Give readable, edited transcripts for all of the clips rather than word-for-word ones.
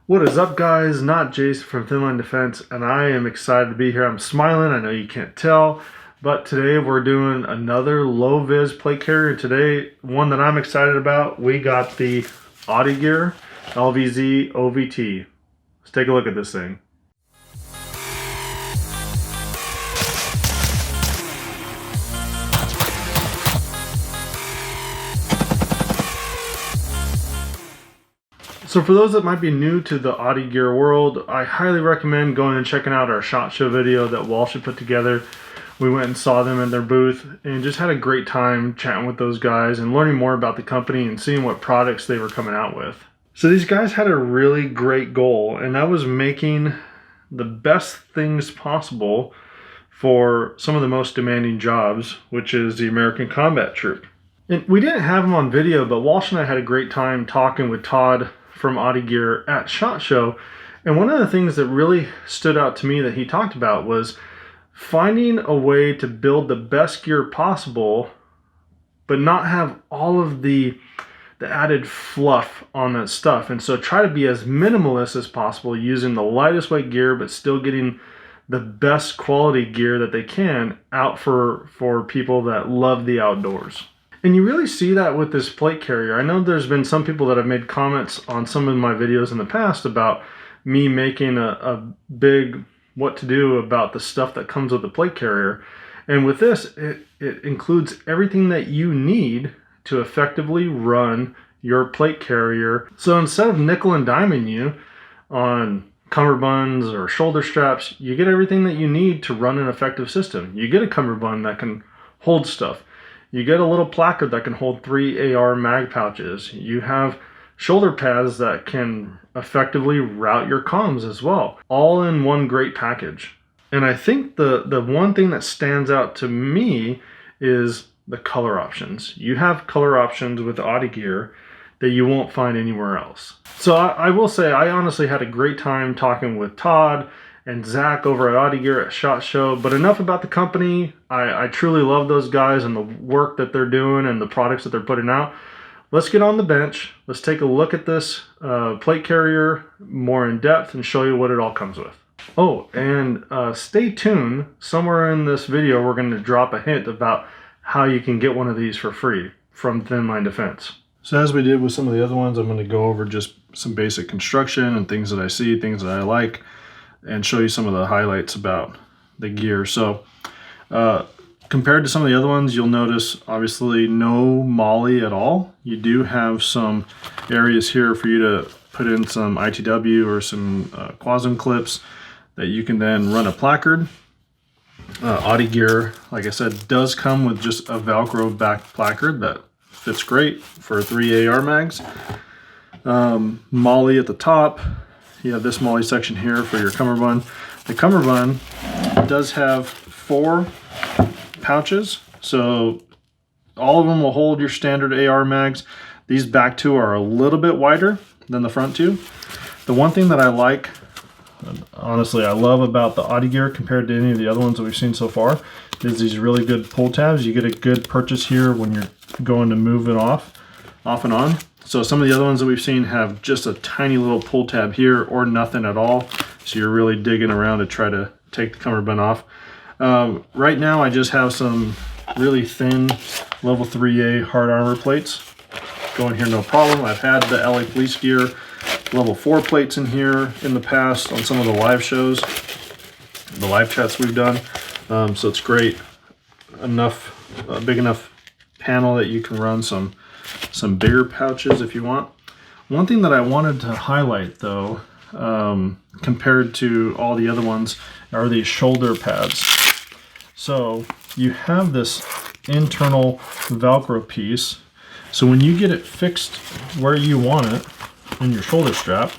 What is up, guys? Not Jason from Thin Line Defense, and I am excited to be here. I'm smiling. I know you can't tell, but today we're doing another low-vis plate carrier. Today, one that I'm excited about, we got the OTTE Gear LVZ OVT. Let's take a look at this thing. So for those that might be new to the OTTE Gear world, I highly recommend going and checking out our SHOT Show video that Walsh had put together. We went and saw them in their booth and just had a great time chatting with those guys and learning more about the company and seeing what products they were coming out with. So these guys had a really great goal, and that was making the best things possible for some of the most demanding jobs, which is the American combat troop. And we didn't have them on video, but Walsh and I had a great time talking with Todd from OTTE Gear at SHOT Show, and one of the things that really stood out to me that he talked about was finding a way to build the best gear possible but not have all of the added fluff on that stuff, and so try to be as minimalist as possible using the lightest weight gear but still getting the best quality gear that they can out for people that love the outdoors. And you really see that with this plate carrier. I know there's been some people that have made comments on some of my videos in the past about me making a big what to do about the stuff that comes with the plate carrier. And with this, it includes everything that you need to effectively run your plate carrier. So instead of nickel and diming you on cummerbunds or shoulder straps, you get everything that you need to run an effective system. You get a cummerbund that can hold stuff. You get a little placard that can hold 3 AR mag pouches. You have shoulder pads that can effectively route your comms as well. All in one great package. And I think the one thing that stands out to me is the color options. You have color options with OTTE Gear that you won't find anywhere else. So I will say I honestly had a great time talking with Todd and Zach over at OTTE Gear at SHOT Show. But enough about the company. I truly love those guys and the work that they're doing and the products that they're putting out. Let's get on the bench. Let's take a look at this plate carrier more in depth and show you what it all comes with. Oh, and stay tuned. Somewhere in this video, we're going to drop a hint about how you can get one of these for free from Thin Line Defense. So as we did with some of the other ones, I'm going to go over just some basic construction and things that I see, things that I like, and show you some of the highlights about the gear. So compared to some of the other ones, you'll notice obviously no molly at all. You do have some areas here for you to put in some ITW or some Quasm clips that you can then run a placard. OTTE Gear, like I said, does come with just a Velcro back placard that fits great for 3 AR mags. Molly at the top. You have this molly section here for your cummerbund. The cummerbund does have 4 pouches, so all of them will hold your standard AR mags. These back 2 are a little bit wider than the front 2. The one thing that I like, honestly, I love about the OTTE Gear compared to any of the other ones that we've seen so far is these really good pull tabs. You get a good purchase here when you're going to move it off and on. So some of the other ones that we've seen have just a tiny little pull tab here or nothing at all. So you're really digging around to try to take the cummerbund off. Right now I just have some really thin level 3A hard armor plates going here, no problem. I've had the LA Police Gear level 4 plates in here in the past on some of the live shows, the live chats we've done. So it's great, big enough panel that you can run some bigger pouches if you want. One thing that I wanted to highlight though, compared to all the other ones, are these shoulder pads. So you have this internal Velcro piece, so when you get it fixed where you want it in your shoulder strap,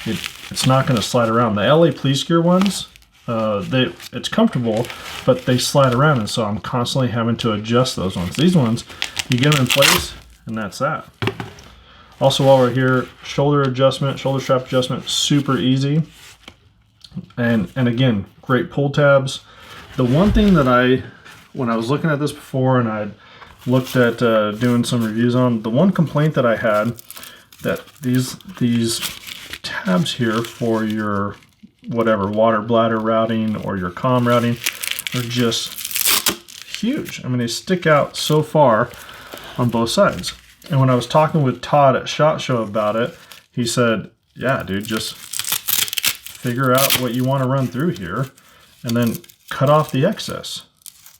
it's not going to slide around. The LA Police Gear ones, it's comfortable, but they slide around, and so I'm constantly having to adjust those ones. These ones, you get them in place, and that's that. Also, while we're here, shoulder strap adjustment, super easy. And again, great pull tabs. The one thing that when I was looking at this before and I looked at doing some reviews on, the one complaint that I had, that these tabs here for your whatever water bladder routing or your comm routing are just huge. I mean, they stick out so far on both sides. And when I was talking with Todd at SHOT Show about it, he said, yeah, dude, just figure out what you want to run through here and then cut off the excess.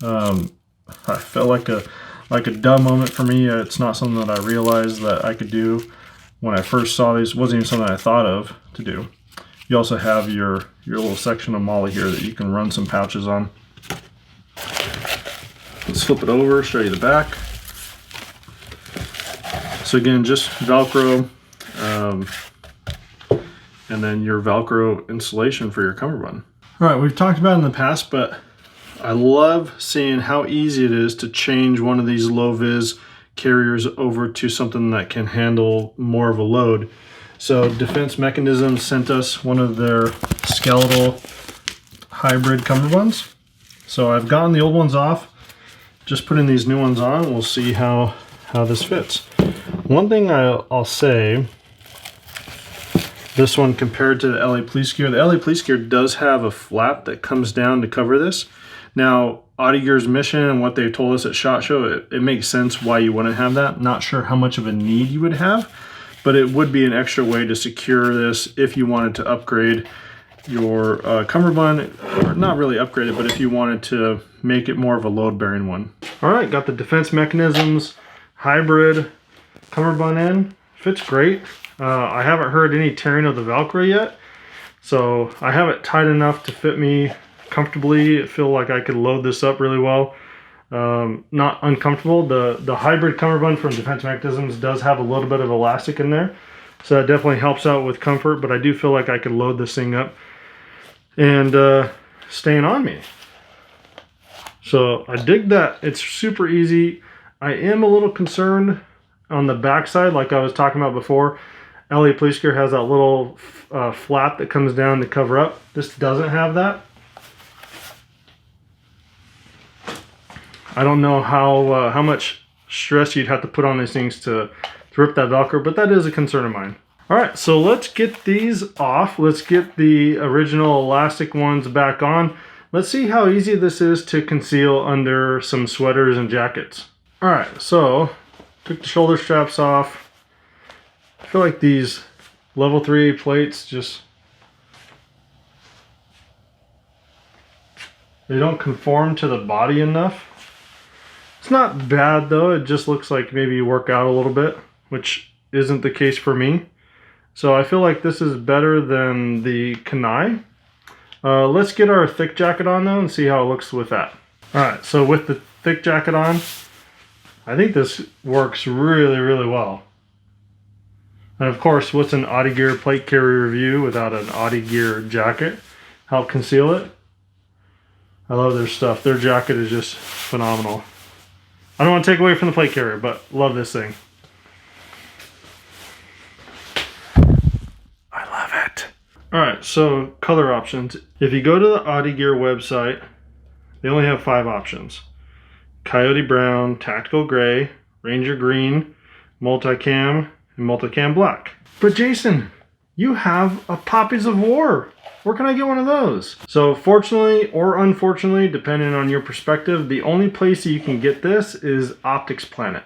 I felt like a dumb moment for me. It's not something that I realized that I could do when I first saw these. It wasn't even something I thought of to do. You also have your little section of MOLLE here that you can run some pouches on. Let's flip it over, show you the back. So again, just Velcro, and then your Velcro installation for your cummerbund. All right, we've talked about it in the past, but I love seeing how easy it is to change one of these low-vis carriers over to something that can handle more of a load. So Defense Mechanism sent us one of their skeletal hybrid cummerbunds. So I've gotten the old ones off, just putting these new ones on. We'll see how this fits. One thing I'll say, this one compared to the LA Police Gear, the LA Police Gear does have a flap that comes down to cover this. Now, OTTE Gear's mission and what they told us at SHOT Show, it makes sense why you wouldn't have that. Not sure how much of a need you would have, but it would be an extra way to secure this if you wanted to upgrade your cummerbund, or not really upgrade it, but if you wanted to make it more of a load-bearing one. All right, got the Defense Mechanisms hybrid cummerbund in. Fits great. I haven't heard any tearing of the Velcro yet, so I have it tight enough to fit me comfortably. I feel like I could load this up really well. Not uncomfortable. The hybrid cummerbund from Defense Mechanisms does have a little bit of elastic in there, so that definitely helps out with comfort, but I do feel like I could load this thing up and staying on me. So I dig that. It's super easy. I am a little concerned on the back side, like I was talking about before. LA Police Gear has that little flap that comes down to cover up. This doesn't have that. I don't know how much stress you'd have to put on these things to rip that Velcro, but that is a concern of mine. All right, so let's get these off. Let's get the original elastic ones back on. Let's see how easy this is to conceal under some sweaters and jackets. All right, so took the shoulder straps off. I feel like these level 3 plates they don't conform to the body enough. It's not bad though, it just looks like maybe you work out a little bit, which isn't the case for me. So I feel like this is better than the Kunai. Let's get our thick jacket on though and see how it looks with that. Alright, so with the thick jacket on, I think this works really, really well. And of course, what's an OTTE Gear plate carrier review without an OTTE Gear jacket? Help conceal it. I love their stuff. Their jacket is just phenomenal. I don't want to take away from the plate carrier, but love this thing. I love it. Alright, so color options. If you go to the OTTE Gear website, they only have 5 options. Coyote Brown, Tactical Gray, Ranger Green, Multicam, and Multicam Black. But Jason, you have a Poppies of War. Where can I get one of those? So fortunately or unfortunately, depending on your perspective, the only place that you can get this is Optics Planet.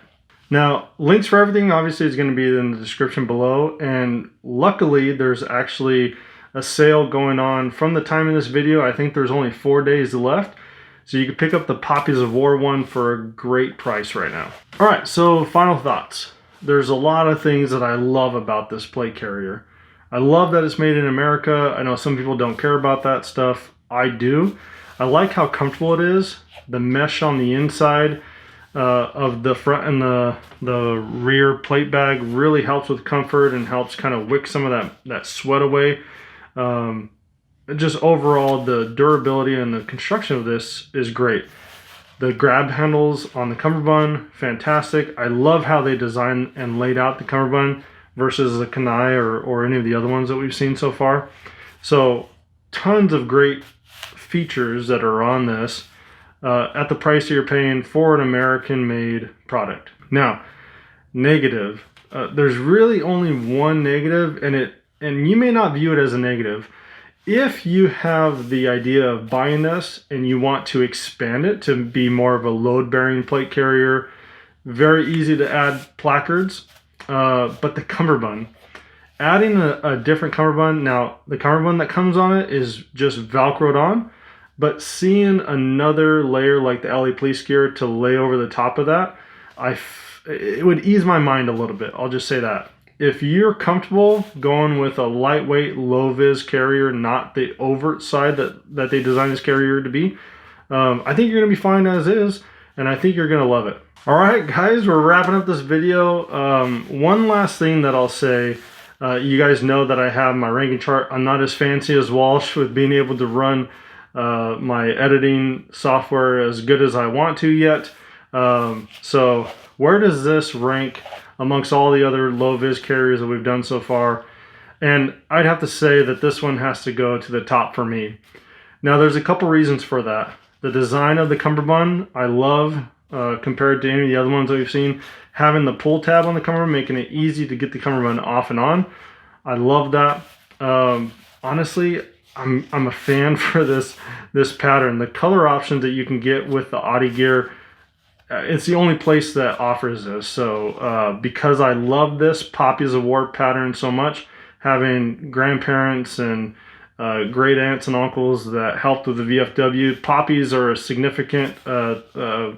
Now, links for everything obviously is going to be in the description below, and luckily there's actually a sale going on from the time of this video. I think there's only 4 days left. So you can pick up the Poppies of War one for a great price right now. All right, so final thoughts. There's a lot of things that I love about this plate carrier. I love that it's made in America. I know some people don't care about that stuff. I do. I like how comfortable it is. The mesh on the inside of the front and the rear plate bag really helps with comfort and helps kind of wick some of that sweat away. Just overall, the durability and the construction of this is great. The grab handles on the cummerbund, fantastic. I love how they designed and laid out the cummerbund versus the Kunai or any of the other ones that we've seen so far. So tons of great features that are on this at the price that you're paying for an American-made product. Now, negative. There's really only one negative, and and you may not view it as a negative. If you have the idea of buying this and you want to expand it to be more of a load-bearing plate carrier, very easy to add placards, but the cummerbund. Adding a different cummerbund, now the cummerbund that comes on it is just Velcroed on, but seeing another layer like the LA Police Gear to lay over the top of that, it would ease my mind a little bit. I'll just say that. If you're comfortable going with a lightweight, low-vis carrier, not the overt side that they designed this carrier to be, I think you're going to be fine as is, and I think you're going to love it. All right, guys, we're wrapping up this video. One last thing that I'll say, you guys know that I have my ranking chart. I'm not as fancy as Walsh with being able to run my editing software as good as I want to yet. So where does this rank amongst all the other low-vis carriers that we've done so far? And I'd have to say that this one has to go to the top for me. Now, there's a couple reasons for that. The design of the cummerbund, I love, compared to any of the other ones that we've seen. Having the pull tab on the cummerbund, making it easy to get the cummerbund off and on. I love that. Honestly, I'm a fan for this pattern. The color options that you can get with the OTTE Gear, it's the only place that offers this. So because I love this Poppies of War pattern so much, having grandparents and great aunts and uncles that helped with the VFW, poppies are a significant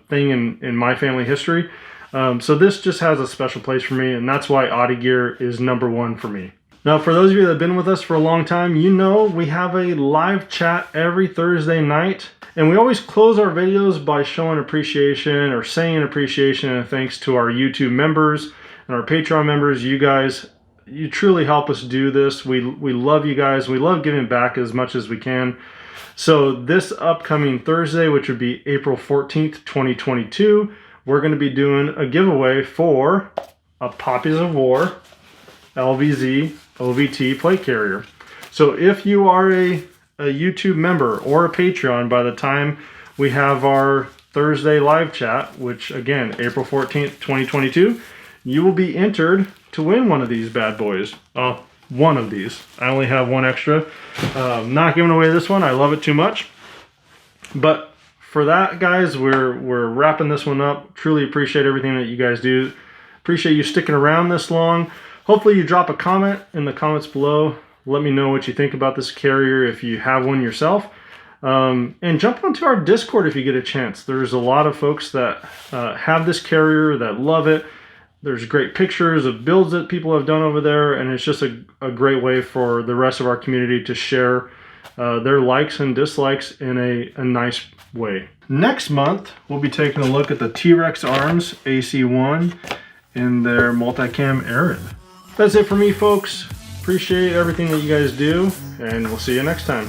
thing in my family history. So this just has a special place for me, and that's why OTTE Gear is #1 for me. Now, for those of you that have been with us for a long time, you know we have a live chat every Thursday night. And we always close our videos by showing appreciation or saying appreciation and thanks to our YouTube members and our Patreon members. You guys, you truly help us do this. We love you guys. We love giving back as much as we can. So this upcoming Thursday, which would be April 14th, 2022, we're going to be doing a giveaway for a Poppies of War LVZ OVT plate carrier. So if you are a YouTube member or a Patreon by the time we have our Thursday live chat, which again, April 14th, 2022, you will be entered to win one of these bad boys. One of these. I only have one extra. Not giving away this one. I love it too much. But for that, guys, we're wrapping this one up. Truly appreciate everything that you guys do. Appreciate you sticking around this long. Hopefully you drop a comment in the comments below. Let me know what you think about this carrier if you have one yourself. And jump onto our Discord if you get a chance. There's a lot of folks that have this carrier that love it. There's great pictures of builds that people have done over there, and it's just a great way for the rest of our community to share their likes and dislikes in a nice way. Next month, we'll be taking a look at the T-Rex Arms AC1 in their multicam Arid. That's it for me, folks. Appreciate everything that you guys do, and we'll see you next time.